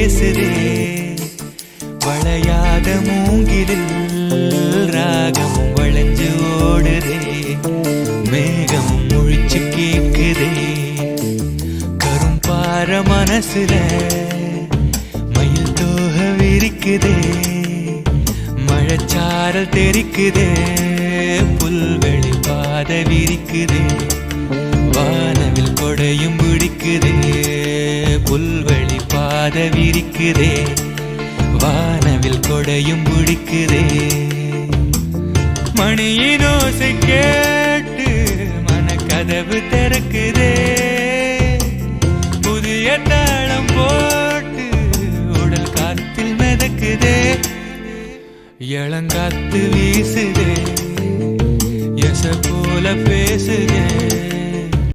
பேசுதே வளையாத மூங்கிலில் ராகமும் வளைஞ்சு ஓடுதே மேகமும் முழிச்சு கேக்குதே கரும்பார மனசுல மயில் தோக விரிக்குதே மழைச்சாரல் தெரிக்குதே புல்வெளி பாத விரிக்குதே வானவில் கொடையும் பிடிக்குதே புல்வெளி பாத விரிக்குதே வானவில் கொடையும் பிடிக்குதே மணியின் ஓசை கேட்டு மனக்கதவு திறக்குதே புதிய தாளம் போட்டு உடல் காத்தில் மிதக்குதே இளங்காத்து வீசுதே எச போல பேசுதே